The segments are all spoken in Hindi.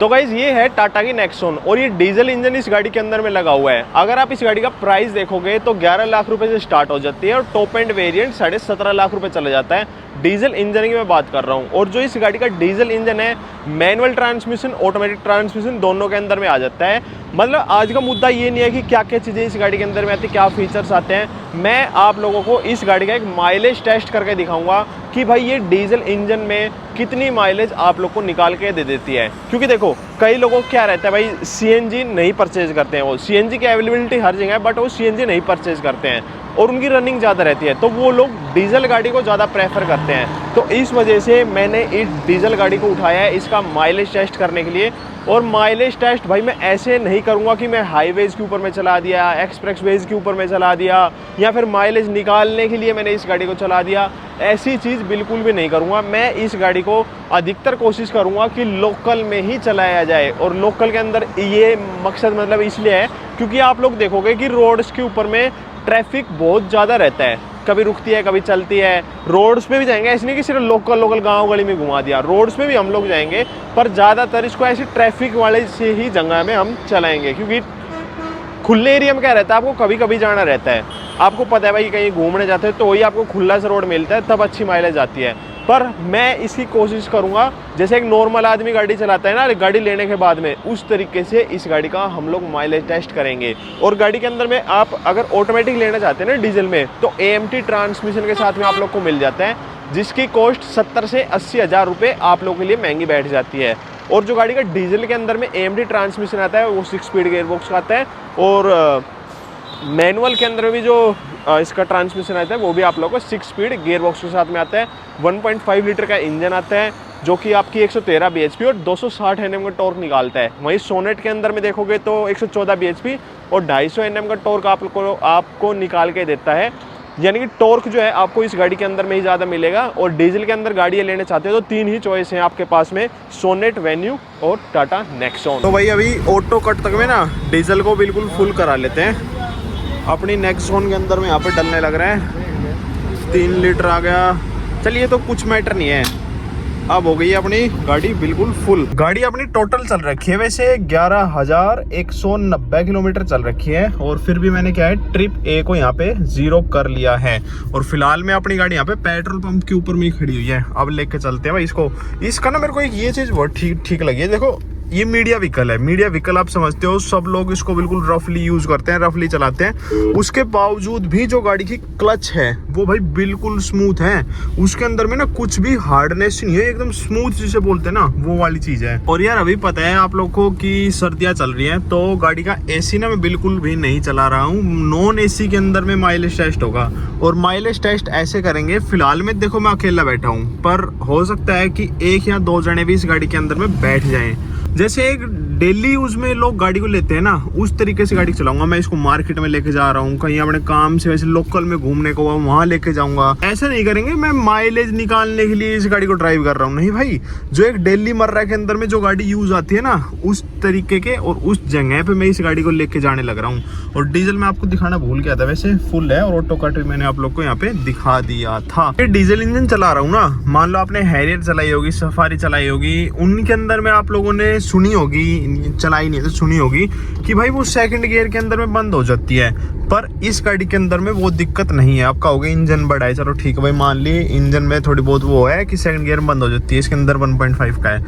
तो गाइज ये है टाटा की नेक्सॉन और ये डीजल इंजन इस गाड़ी के अंदर में लगा हुआ है। अगर आप इस गाड़ी का प्राइस देखोगे तो 11 लाख रुपए से स्टार्ट हो जाती है और टॉप एंड वेरिएंट 17.5 लाख रुपए चला जाता है। डीजल इंजन की मैं बात कर रहा हूँ और जो इस गाड़ी का डीजल इंजन है मैनुअल ट्रांसमिशन ऑटोमेटिक ट्रांसमिशन दोनों के अंदर में आ जाता है। मतलब आज का मुद्दा ये नहीं है कि क्या क्या चीज़ें इस गाड़ी के अंदर में आती है, क्या फीचर्स आते हैं। मैं आप लोगों को इस गाड़ी का एक माइलेज टेस्ट करके दिखाऊंगा कि भाई ये डीजल इंजन में कितनी माइलेज आप लोग को निकाल के दे देती है। क्योंकि देखो कई लोगों को क्या रहता है भाई सीएनजी नहीं परचेज करते हैं, वो सीएनजी की अवेलेबिलिटी हर जगह है बट वो सीएनजी नहीं परचेज करते हैं और उनकी रनिंग ज़्यादा रहती है तो वो लोग डीजल गाड़ी को ज़्यादा प्रेफर करते हैं। तो इस वजह से मैंने इस डीजल गाड़ी को उठाया है इसका माइलेज टेस्ट करने के लिए। और माइलेज टेस्ट भाई मैं ऐसे नहीं करूंगा कि मैं हाईवेज के ऊपर में चला दिया, एक्सप्रेस वेज के ऊपर में चला दिया या फिर माइलेज निकालने के लिए मैंने इस गाड़ी को चला दिया। ऐसी चीज़ बिल्कुल भी नहीं करूंगा। मैं इस गाड़ी को अधिकतर कोशिश करूंगा कि लोकल में ही चलाया जाए और लोकल के अंदर ये मकसद मतलब इसलिए है क्योंकि आप लोग देखोगे कि रोड्स के ऊपर में ट्रैफिक बहुत ज़्यादा रहता है, कभी रुकती है कभी चलती है। रोड्स पे भी जाएंगे, ऐसे नहीं कि सिर्फ लोकल गांव गली में घुमा दिया, रोड्स पे भी हम लोग जाएंगे पर ज़्यादातर इसको ऐसे ट्रैफिक वाले से ही जगह में हम चलाएंगे। क्योंकि खुले एरिया में क्या रहता है आपको कभी कभी जाना रहता है, आपको पता है भाई कहीं घूमने जाते हैं तो वही आपको खुला सा रोड मिलता है तब अच्छी माइलेज आती है। पर मैं इसकी कोशिश करूंगा जैसे एक नॉर्मल आदमी गाड़ी चलाता है ना गाड़ी लेने के बाद में, उस तरीके से इस गाड़ी का हम लोग माइलेज टेस्ट करेंगे। और गाड़ी के अंदर में आप अगर ऑटोमेटिक लेना चाहते हैं ना डीजल में तो एएमटी ट्रांसमिशन के साथ में आप लोग को मिल जाता है जिसकी कॉस्ट 70 से 80 हज़ार रुपये आप लोगों के लिए महंगी बैठ जाती है। और जो गाड़ी का डीजल के अंदर में एएमटी ट्रांसमिशन आता है वो 6 स्पीड गेयरबॉक्स का आता है और मैनुअल के अंदर भी जो इसका ट्रांसमिशन आता है वो भी आप लोगों को 6 स्पीड गेयरबॉक्स के साथ में आता है। 1.5 लीटर का इंजन आता है जो कि आपकी 113 bhp और 260 Nm का टॉर्क निकालता है। वहीं सोनेट के अंदर में देखोगे तो 114 bhp और 250 Nm का टॉर्क आपको निकाल के देता है। यानी कि टॉर्क जो है आपको इस गाड़ी के अंदर में ही ज़्यादा मिलेगा। और डीजल के अंदर गाड़ी लेने चाहते हो तो 3 ही चॉइस हैं आपके पास में, सोनेट, वेन्यू और टाटा नेक्सॉन। तो भाई अभी ऑटो कट तक में ना डीजल को बिल्कुल फुल करा लेते हैं। अपनी नेक्सॉन के अंदर में यहाँ पे डलने लग रहा है, 3 लीटर आ गया। चलिए तो कुछ मैटर नहीं है, अब हो गई अपनी गाड़ी बिल्कुल फुल। गाड़ी अपनी टोटल चल रखी है वैसे 11,190 किलोमीटर चल रखी है और फिर भी मैंने क्या है ट्रिप ए को यहाँ पे 0 कर लिया है। और फिलहाल में अपनी गाड़ी यहाँ पे पेट्रोल पंप के ऊपर में ही खड़ी हुई है। अब लेके चलते हैं भाई इसको। इसका ना मेरे को एक ये चीज़ बहुत ठीक लगी है। देखो ये मीडिया व्हीकल है, मीडिया व्हीकल आप समझते हो, सब लोग इसको बिल्कुल रफली यूज करते हैं, रफली चलाते हैं। उसके बावजूद भी जो गाड़ी की क्लच है वो भाई बिल्कुल स्मूथ है। उसके अंदर में ना कुछ भी हार्डनेस नहीं है, एकदम स्मूथ जिसे बोलते हैं ना वो वाली चीज है। और यार अभी पता है आप लोग को कि सर्दियां चल रही हैं तो गाड़ी का एसी ना मैं बिल्कुल भी नहीं चला रहा हूँ। नॉन एसी के अंदर में माइलेज टेस्ट होगा और माइलेज टेस्ट ऐसे करेंगे। फिलहाल में देखो मैं अकेला बैठा हूँ पर हो सकता है कि 1 या 2 जने भी इस गाड़ी के अंदर में बैठ जाएं। जैसे एक डेली यूज में लोग गाड़ी को लेते हैं ना उस तरीके से गाड़ी चलाऊंगा। मैं इसको मार्केट में लेके जा रहा हूँ, कहीं अपने काम से वैसे लोकल में घूमने को वहां लेके जाऊंगा, ऐसा नहीं करेंगे। मैं माइलेज निकालने के लिए इस गाड़ी को ड्राइव कर रहा हूँ, नहीं भाई। जो एक डेली मर्रा के अंदर में जो गाड़ी यूज आती है ना उस तरीके के और उस जगह पे मैं इस गाड़ी को लेके जाने लग रहा हूँ। और डीजल में आपको दिखाना भूल गया था, वैसे फुल है और ऑटो कट भी मैंने आप लोग को यहाँ पे दिखा दिया था। ये डीजल इंजन चला रहा हूँ ना, मान लो आपने हैरियर चलाई होगी, सफारी चलाई होगी, उनके अंदर में आप लोगों ने सुनी होगी, चलाई नहीं है तो सुनी होगी कि भाई वो सेकंड गियर के अंदर में बंद हो जाती है। पर इस गाड़ी के अंदर में वो दिक्कत नहीं है। आपका होगा इंजन बड़ा है, चलो ठीक है भाई, मान ली इंजन में थोड़ी बहुत वो है कि सेकंड गियर बंद हो जाती है, इसके अंदर 1.5 का है।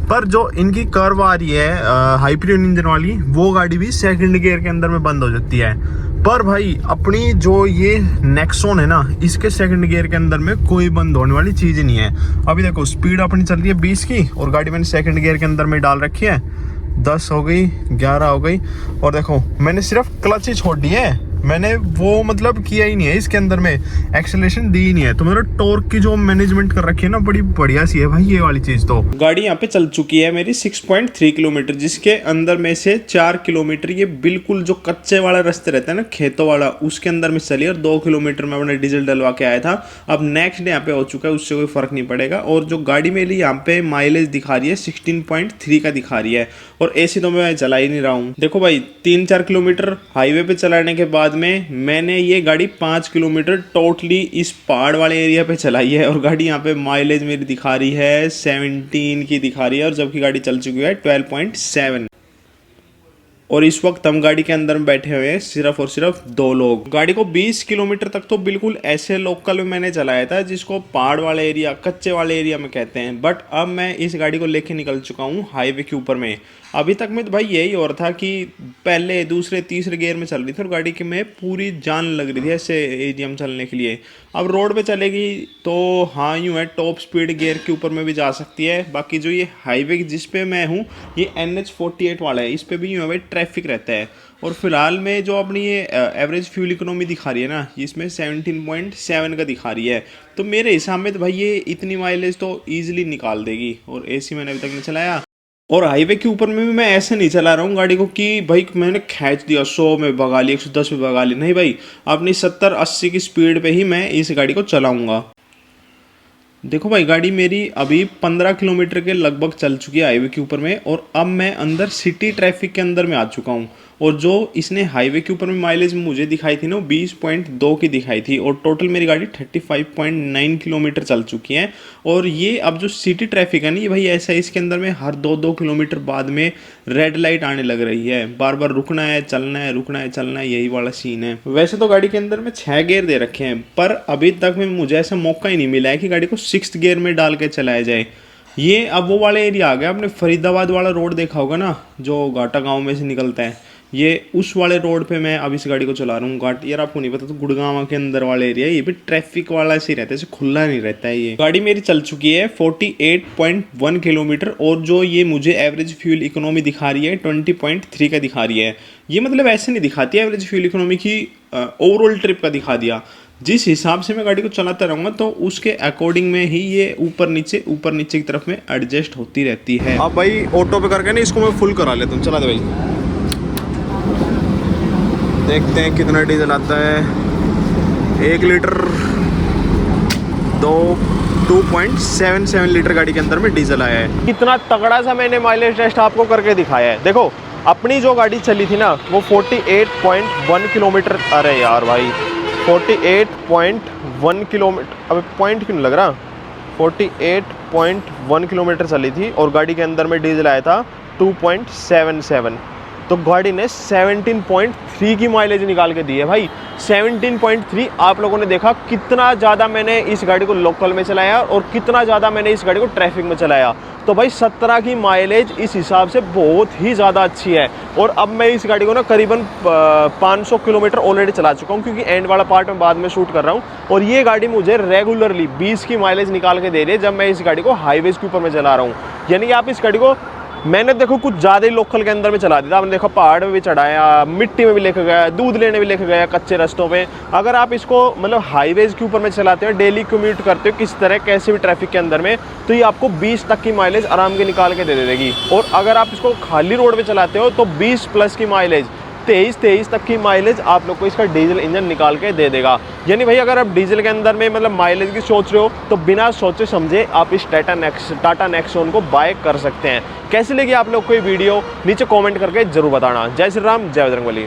पर जो इनकी कर्व आ रही है हाइपरियन इंजन वाली, वो गाड़ी भी सेकंड गियर के अंदर में बंद हो जाती है। पर भाई अपनी जो ये नेक्सॉन है ना इसके सेकंड गियर के अंदर में कोई बंद होने वाली चीज नहीं है। अभी देखो स्पीड अपनी चल रही है 20 की और गाड़ी मैंने सेकंड गियर के अंदर में डाल रखी है। 10 हो गई, 11 हो गई और देखो मैंने सिर्फ क्लच ही छोड़ दी है, मैंने वो मतलब किया ही नहीं है, इसके अंदर में एक्सेलरेशन दी ही नहीं है। तो मतलब टॉर्क की जो मैनेजमेंट कर रखी है ना बड़ी बढ़िया सी है भाई ये वाली चीज। तो गाड़ी यहाँ पे चल चुकी है मेरी 6.3 किलोमीटर, जिसके अंदर में से 4 किलोमीटर ये बिल्कुल जो कच्चे वाला रास्ते रहता है ना खेतों वाला, उसके अंदर में चली और 2 किलोमीटर में अपने डीजल डलवा के आया था। अब नेक्स्ट डे यहाँ पे हो चुका है, उससे कोई फर्क नहीं पड़ेगा। और जो गाड़ी मेरी यहाँ पे माइलेज दिखा रही है 16.3 का दिखा रही है और एसी तो मैं चला ही नहीं रहा हूँ। देखो भाई 3-4 किलोमीटर हाईवे पे चलाने के बाद बाद में मैंने ये गाड़ी 5 किलोमीटर टोटली इस पहाड़ वाले एरिया पे चलाई है और गाड़ी यहाँ पे माइलेज मेरी दिखा रही है 17 की दिखा रही है और जबकि गाड़ी चल चुकी है 12.7। और इस वक्त हम गाड़ी के अंदर में बैठे हुए हैं सिर्फ और सिर्फ 2 लोग। गाड़ी को 20 किलोमीटर तक तो बिल्कुल ऐसे लोकल में मैंने चलाया था जिसको पहाड़ वाले एरिया, कच्चे वाले एरिया में कहते हैं, बट अब मैं इस गाड़ी को लेके निकल चुका हूँ हाईवे के ऊपर में। अभी तक में तो भाई यही और था कि पहले दूसरे तीसरे गियर में चल रही थी और गाड़ी की में पूरी जान लग रही थी ऐसे एरिया में चलने के लिए। अब रोड पे चलेगी तो हाँ यूँ है, टॉप स्पीड गियर के ऊपर में भी जा सकती है। बाकी जो ये हाईवे जिस पे मैं हूँ ये NH48 वाला है, इस पे भी यूँ है भाई ट्रैफिक रहता है। और फिलहाल में जो अपनी ये एवरेज फ्यूल इकोनॉमी दिखा रही है ना, इसमें 17.7 का दिखा रही है। तो मेरे हिसाब में तो भाई ये इतनी माइलेज तो ईजिली निकाल देगी। और AC मैंने अभी तक नहीं चलाया और हाईवे के ऊपर में भी मैं ऐसे नहीं चला रहा हूँ गाड़ी को कि भाई मैंने खींच दिया 100 में भगा ली, 110 में भगा ली, नहीं भाई, अपनी 70-80 की स्पीड पे ही मैं इस गाड़ी को चलाऊँगा। देखो भाई गाड़ी मेरी अभी 15 किलोमीटर के लगभग चल चुकी है हाईवे के ऊपर में और अब मैं अंदर सिटी ट्रैफिक के अंदर में आ चुका हूँ। और जो इसने हाईवे के ऊपर में माइलेज मुझे दिखाई थी ना, वो 20.2 की दिखाई थी और टोटल मेरी गाड़ी 35.9 किलोमीटर चल चुकी है। और ये अब जो सिटी ट्रैफिक है ना, ये भाई ऐसा है, इसके अंदर में हर 2-2 किलोमीटर बाद में रेड लाइट आने लग रही है, बार बार रुकना है चलना है, रुकना है चलना है, यही वाला सीन है। वैसे तो गाड़ी के अंदर में 6 गियर दे रखे हैं, पर अभी तक में मुझे ऐसा मौका ही नहीं मिला है कि गाड़ी को 6th गियर में डाल के चलाया जाए। ये अब वो वाला एरिया आ गया, आपने फरीदाबाद वाला रोड देखा होगा ना, जो घाटा गांव में से निकलता है, ये उस वाले रोड पे मैं अब इस गाड़ी को चला रहा हूँ। घाट यार आपको नहीं पता तो गुड़गांव के अंदर वाले एरिया, ये भी ट्रैफिक वाला से रहता है, ऐसे खुला नहीं रहता है। ये गाड़ी मेरी चल चुकी है 48.1 किलोमीटर और जो ये मुझे एवरेज फ्यूल इकोनॉमी दिखा रही है 20.3 का दिखा रही है। ये मतलब ऐसे नहीं दिखाती है एवरेज फ्यूल इकोनॉमी की, ओवरऑल ट्रिप का दिखा दिया। जिस हिसाब से मैं गाड़ी को चलाता रहूँगा तो उसके अकॉर्डिंग में ही ये ऊपर नीचे की तरफ में एडजस्ट होती रहती है। अब भाई ऑटो पे करके ना इसको मैं फुल करा लेता हूँ, चला दे भाई, देखते हैं कितना डीजल आता है। 1 लीटर 2.77 लीटर गाड़ी के अंदर में डीजल आया है। कितना तगड़ा सा मैंने माइलेज टेस्ट आपको करके दिखाया है। देखो अपनी जो गाड़ी चली थी ना वो 48.1 किलोमीटर, अरे यार भाई 48.1 किलोमीटर, अबे पॉइंट क्यों नहीं लग रहा, 48.1 किलोमीटर चली थी और गाड़ी के अंदर में डीजल आया था 2.77। तो गाड़ी ने 17.3 की माइलेज निकाल के दी है भाई। 17.3 आप लोगों ने देखा कितना ज़्यादा मैंने इस गाड़ी को लोकल में चलाया और कितना ज़्यादा मैंने इस गाड़ी को ट्रैफिक में चलाया। तो भाई 17 की माइलेज इस हिसाब से बहुत ही ज़्यादा अच्छी है। और अब मैं इस गाड़ी को ना करीबन 500 किलोमीटर ऑलरेडी चला चुका हूँ, क्योंकि एंड वाला पार्ट में बाद में शूट कर रहा हूँ। और ये गाड़ी मुझे रेगुलरली 20 की माइलेज निकाल के दे रही है जब मैं इस गाड़ी को हाईवेज के ऊपर में चला रहा हूँ। यानी कि आप इस गाड़ी को, मैंने देखो कुछ ज़्यादा ही लोकल के अंदर में चला दिया, आपने देखा पहाड़ में भी चढ़ाया, मिट्टी में भी लेके गया, दूध लेने भी लेके गया कच्चे रास्तों पे। अगर आप इसको मतलब हाईवेज के ऊपर में चलाते हो, डेली कम्यूट करते हो किस तरह कैसे भी ट्रैफिक के अंदर में, तो ये आपको 20 तक की माइलेज आराम के निकाल के दे देगी। और अगर आप इसको खाली रोड पे चलाते हो तो 20 प्लस की माइलेज, 23 तक की माइलेज आप लोग को इसका डीजल इंजन निकाल के दे देगा। यानी भाई अगर आप डीजल के अंदर में मतलब माइलेज की सोच रहे हो तो बिना सोचे समझे आप इस टाटा नेक्सॉन को बाय कर सकते हैं। कैसे लगी आप लोग को ये वीडियो नीचे कमेंट करके जरूर बताना। जय श्री राम, जय बजरंगबली।